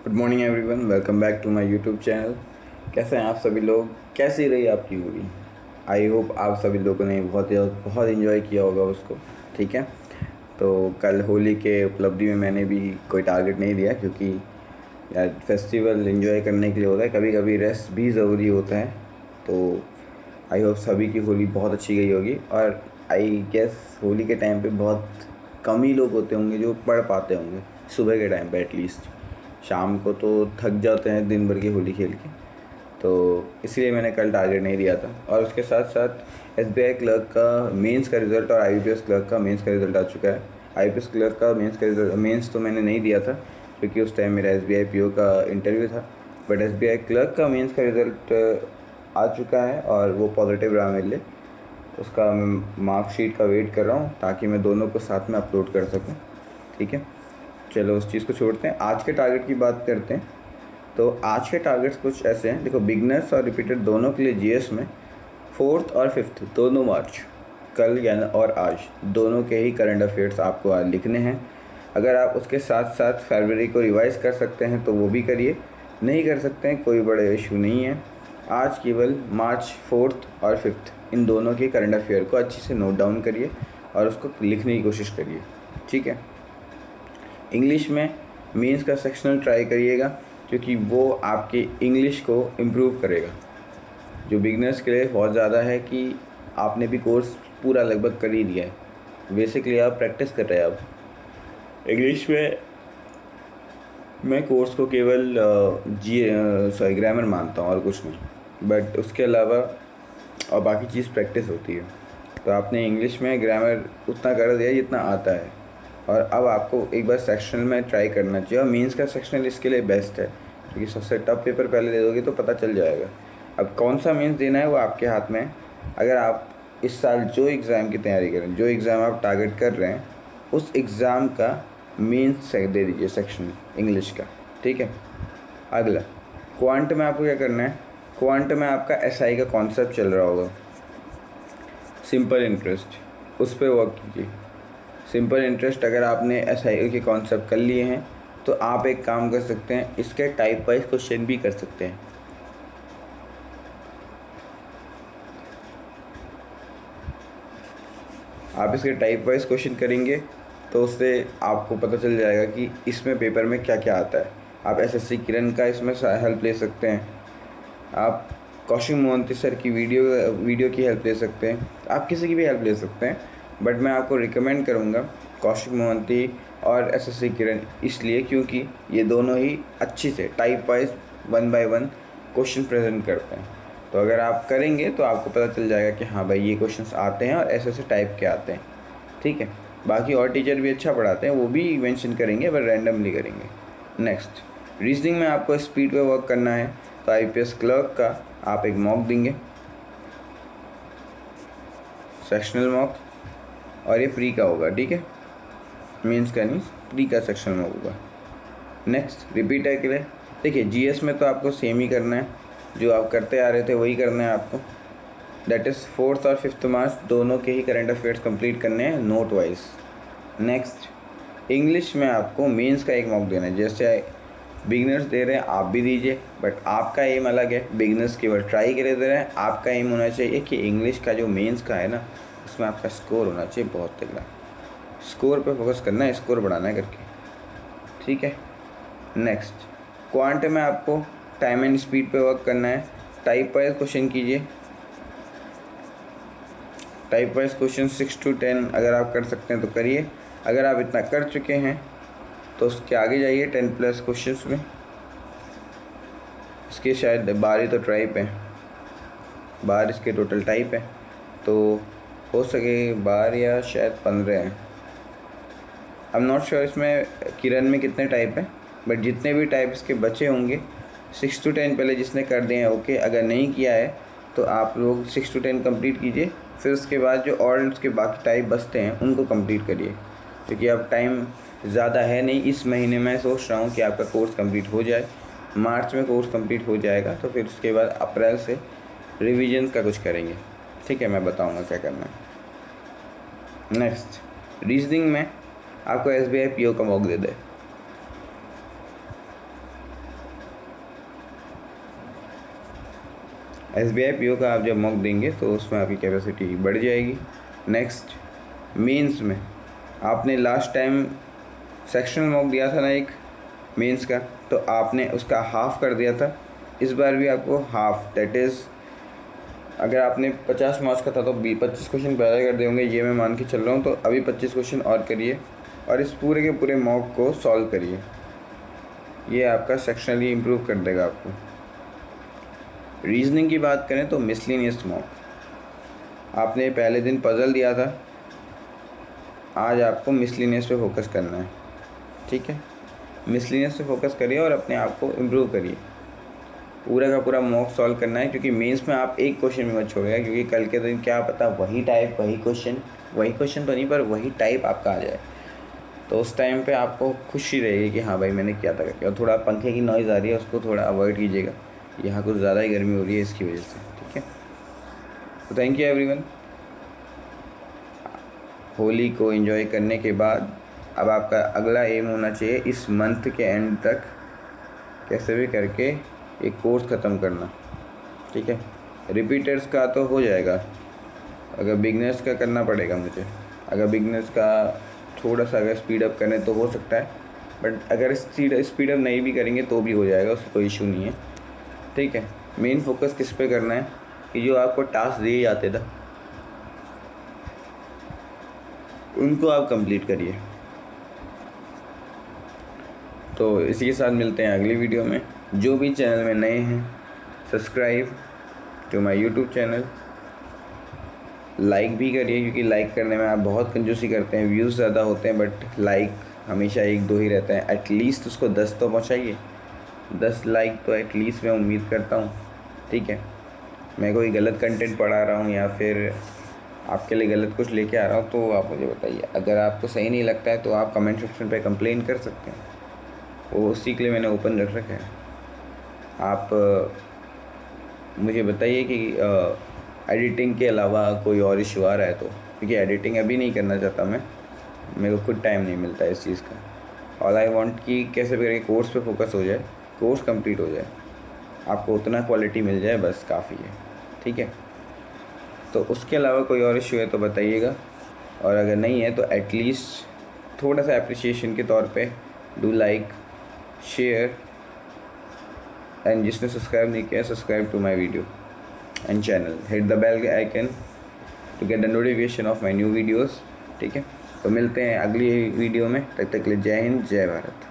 Good morning everyone, welcome back to my YouTube channel. कैसे हैं आप सभी लोग? कैसी रही आपकी होली? आई होप आप सभी लोगों ने बहुत इन्जॉय किया होगा उसको। ठीक है, तो कल होली के उपलब्धि में मैंने भी कोई टारगेट नहीं दिया, क्योंकि यार फेस्टिवल एंजॉय करने के लिए होता है, कभी कभी रेस्ट भी ज़रूरी होता है। तो आई होप सभी की होली बहुत अच्छी गई होगी। और आई गेस होली के टाइम पे बहुत कम ही लोग होते होंगे जो पढ़ पाते होंगे, सुबह के टाइम पे एटलीस्ट। शाम को तो थक जाते हैं दिन भर की होली खेल के, तो इसलिए मैंने कल टारगेट नहीं दिया था। और उसके साथ साथ एसबीआई क्लर्क का मेंस का रिज़ल्ट और आईबीपीएस क्लर्क का मेंस का रिज़ल्ट आ चुका है। आईबीपीएस क्लर्क का मेंस तो मैंने नहीं दिया था, क्योंकि उस टाइम मेरा एसबीआई पीओ का इंटरव्यू था। बट एसबीआई क्लर्क का मेंस का रिज़ल्ट आ चुका है और वो पॉजिटिव रहा मेरे लिए। उसका मैं मार्कशीट का वेट कर रहा हूँ, ताकि मैं दोनों को साथ में अपलोड कर सकूँ। ठीक है, चलो उस चीज़ को छोड़ते हैं, आज के टारगेट की बात करते हैं। तो आज के टारगेट्स कुछ ऐसे हैं। देखो, बिगनर्स और रिपीटेड दोनों के लिए जीएस में 4 और 5 दोनों मार्च, कल यानी और आज, दोनों के ही करंट अफेयर्स आपको आज लिखने हैं। अगर आप उसके साथ साथ फरवरी को रिवाइज़ कर सकते हैं तो वो भी करिए, नहीं कर सकते हैं कोई बड़ा इशू नहीं है। आज केवल मार्च 4 और 5 इन दोनों के करंट अफेयर को अच्छे से नोट डाउन करिए और उसको लिखने की कोशिश करिए। ठीक है, इंग्लिश में मेंस का सेक्शनल ट्राई करिएगा, क्योंकि वो आपकी इंग्लिश को इम्प्रूव करेगा। जो बिगनर्स के लिए बहुत ज़्यादा है कि आपने भी कोर्स पूरा लगभग कर ही लिया है, बेसिकली आप प्रैक्टिस कर रहे हैं। अब इंग्लिश में मैं कोर्स को केवल ग्रामर मानता हूँ और कुछ नहीं, बट उसके अलावा और बाकी चीज़ प्रैक्टिस होती है। तो आपने इंग्लिश में ग्रामर उतना कर दिया जितना आता है, और अब आपको एक बार सेक्शनल में ट्राई करना चाहिए। और मेंस का सेक्शनल इसके लिए बेस्ट है, क्योंकि सबसे टफ पेपर पहले दे दोगे तो पता चल जाएगा। अब कौन सा मेंस देना है वो आपके हाथ में है। अगर आप इस साल जो एग्ज़ाम की तैयारी करें, जो एग्ज़ाम आप टारगेट कर रहे हैं, उस एग्ज़ाम का मेंस दे दीजिए सेक्शनल इंग्लिश का। ठीक है, अगला क्वांट में आपको क्या करना है। क्वांट में आपका एसआई का कॉन्सेप्ट चल रहा होगा, सिंपल इंटरेस्ट, उस पर वर्क कीजिए। सिंपल इंटरेस्ट अगर आपने एसआई के कॉन्सेप्ट कर लिए हैं तो आप एक काम कर सकते हैं, इसके टाइप वाइज क्वेश्चन भी कर सकते हैं। आप इसके टाइप वाइज क्वेश्चन करेंगे तो उससे आपको पता चल जाएगा कि इसमें पेपर में क्या क्या आता है। आप एसएससी किरण का इसमें हेल्प ले सकते हैं, आप कौशिक मोहंती सर की वीडियो की हेल्प ले सकते हैं, आप किसी की भी हेल्प ले सकते हैं। बट मैं आपको रिकमेंड करूँगा कौशिक मोहंती और एसएससी किरण, इसलिए क्योंकि ये दोनों ही अच्छी से type wise 1 by 1 question present करते हैं। तो अगर आप करेंगे तो आपको पता चल जाएगा कि हाँ भाई ये क्वेश्चंस आते हैं और ऐसे ऐसे टाइप के आते हैं। ठीक है, बाकी और टीचर भी अच्छा पढ़ाते हैं, वो भी मेंशन करेंगे, पर रैंडमली करेंगे। नेक्स्ट, रीजनिंग में आपको स्पीड पे वर्क करना है, तो आईपीएस क्लर्क का आप एक मॉक देंगे, सेक्शनल मॉक, और ये प्री का होगा। ठीक है, मेंस का नहीं, प्री का सेक्शनल मॉक होगा। नेक्स्ट, रिपीटर के लिए देखिए, जीएस में तो आपको सेम ही करना है, जो आप करते आ रहे थे वही करना है आपको। दैट इज़ 4 और 5 मार्च दोनों के ही करंट अफेयर्स कंप्लीट करने हैं नोट वाइज। नेक्स्ट, इंग्लिश में आपको मेंस का एक मॉक देना है। जैसे बिगनर्स दे रहे हैं आप भी दीजिए, बट आपका एम अलग है। बिगनर्स केवल ट्राई के लिए दे रहे हैं, आपका एम होना चाहिए कि इंग्लिश का जो मेंस का है ना, उसमें आपका स्कोर होना चाहिए बहुत तगड़ा। स्कोर पे फोकस करना है, स्कोर बढ़ाना है करके। ठीक है, नेक्स्ट, क्वांट में आपको टाइम एंड स्पीड पे वर्क करना है। टाइप वाइज क्वेश्चन कीजिए, टाइप वाइज क्वेश्चन 6 to 10 अगर आप कर सकते हैं तो करिए। अगर आप इतना कर चुके हैं तो उसके आगे जाइए 10+ क्वेश्चंस में। इसके शायद 12 तो टाइप हैं, 12 इसके टोटल टाइप हैं, तो हो सके 12 या शायद 15 हैं। आई एम नॉट श्योर इसमें किरण में कितने टाइप हैं, बट जितने भी टाइप इसके बचे होंगे 6 to 10 पहले जिसने कर दिए हैं ओके। अगर नहीं किया है तो आप लोग 6 to 10 कंप्लीट कीजिए, फिर उसके बाद जो और उसके बाकी टाइप बचते हैं उनको कंप्लीट करिए, क्योंकि अब टाइम ज़्यादा है नहीं। इस महीने मैं सोच रहा हूँ कि आपका कोर्स कंप्लीट हो जाए, मार्च में कोर्स कंप्लीट हो जाएगा, तो फिर उसके बाद अप्रैल से रिवीजन का कुछ करेंगे। ठीक है, मैं बताऊँगा क्या करना है। नेक्स्ट, रीजनिंग में आपको एसबीआई पीओ का मॉक दे दे। SBI PO का आप जब मॉक देंगे तो उसमें आपकी कैपेसिटी बढ़ जाएगी। नेक्स्ट, मेंस में आपने लास्ट टाइम सेक्शनल मॉक दिया था ना एक मेंस का, तो आपने उसका हाफ़ कर दिया था। इस बार भी आपको हाफ़, दैट इज़ अगर आपने 50 मार्क्स का था तो 25 क्वेश्चन पहले कर दिए होंगे, ये मैं मान के चल रहा हूँ। तो अभी 25 क्वेश्चन और करिए और इस पूरे के पूरे मॉक को सॉल्व करिए। ये आपका सेक्शनली इम्प्रूव कर देगा आपको। रीजनिंग की बात करें तो मिसलिनियस मॉक, आपने पहले दिन पज़ल दिया था, आज आपको मिसलिनियस पे फोकस करना है। ठीक है, मिसलिनियस पे फोकस करिए और अपने आप को इम्प्रूव करिए। पूरा का पूरा मॉक सॉल्व करना है, क्योंकि मेंस में आप एक क्वेश्चन भी मत छोड़िएगा, क्योंकि कल के दिन क्या पता वही टाइप वही क्वेश्चन तो नहीं पर वही टाइप आपका आ जाए। तो उस टाइम पे आपको खुशी रहेगी कि हाँ भाई मैंने किया था करके। और थोड़ा पंखे की नॉइज़ आ रही है, उसको थोड़ा अवॉइड कीजिएगा, यहाँ कुछ ज़्यादा ही गर्मी हो रही है इसकी वजह से। ठीक है, तो थैंक यू एवरीवन। होली को एंजॉय करने के बाद अब आपका अगला एम होना चाहिए इस मंथ के एंड तक कैसे भी करके एक कोर्स ख़त्म करना। ठीक है, रिपीटर्स का तो हो जाएगा, अगर बिगनर्स का करना पड़ेगा मुझे। अगर बिगनर्स का थोड़ा सा अगर स्पीड अप करें तो हो सकता है, बट अगर स्पीड अप नहीं भी करेंगे तो भी हो जाएगा, उसका कोई इशू नहीं है। ठीक है, मेन फोकस किस पे करना है कि जो आपको टास्क दिए जाते थे उनको आप कंप्लीट करिए। तो इसी के साथ मिलते हैं अगली वीडियो में। जो भी चैनल में नए हैं, subscribe to my YouTube channel, like भी करिए, क्योंकि लाइक करने में आप बहुत कंजूसी करते हैं। व्यूज़ ज़्यादा होते हैं बट लाइक हमेशा 1-2 ही रहता है। एटलीस्ट उसको 10 तो पहुँचाइए, 10 लाइक तो एटलीस्ट मैं उम्मीद करता हूँ। ठीक है, मैं कोई गलत कंटेंट पढ़ा रहा हूँ या फिर आपके लिए गलत कुछ लेके आ रहा हूँ तो आप मुझे बताइए। अगर आपको सही नहीं लगता है तो आप कमेंट सेक्शन पे कंप्लेन कर सकते हैं, वो उसी के लिए मैंने ओपन रख रखा है। आप मुझे बताइए कि एडिटिंग के अलावा कोई और इशू आ रहा है तो, क्योंकि एडिटिंग अभी नहीं करना चाहता मैं, मेरे को खुद टाइम नहीं मिलता है इस चीज़ का। ऑल आई वांट कि कैसे भी करके कोर्स पे फोकस हो जाए, कोर्स कंप्लीट हो जाए, आपको उतना क्वालिटी मिल जाए, बस काफ़ी है। ठीक है, तो उसके अलावा कोई और इशू है तो बताइएगा, और अगर नहीं है तो एटलीस्ट थोड़ा सा अप्रिसिएशन के तौर पे डू लाइक, शेयर, एंड जिसने सब्सक्राइब नहीं किया subscribe to my video and channel, hit the bell icon to get the notification of my new videos. ठीक है, तो मिलते हैं अगली वीडियो में, तब तक के लिए जय हिंद, जय भारत।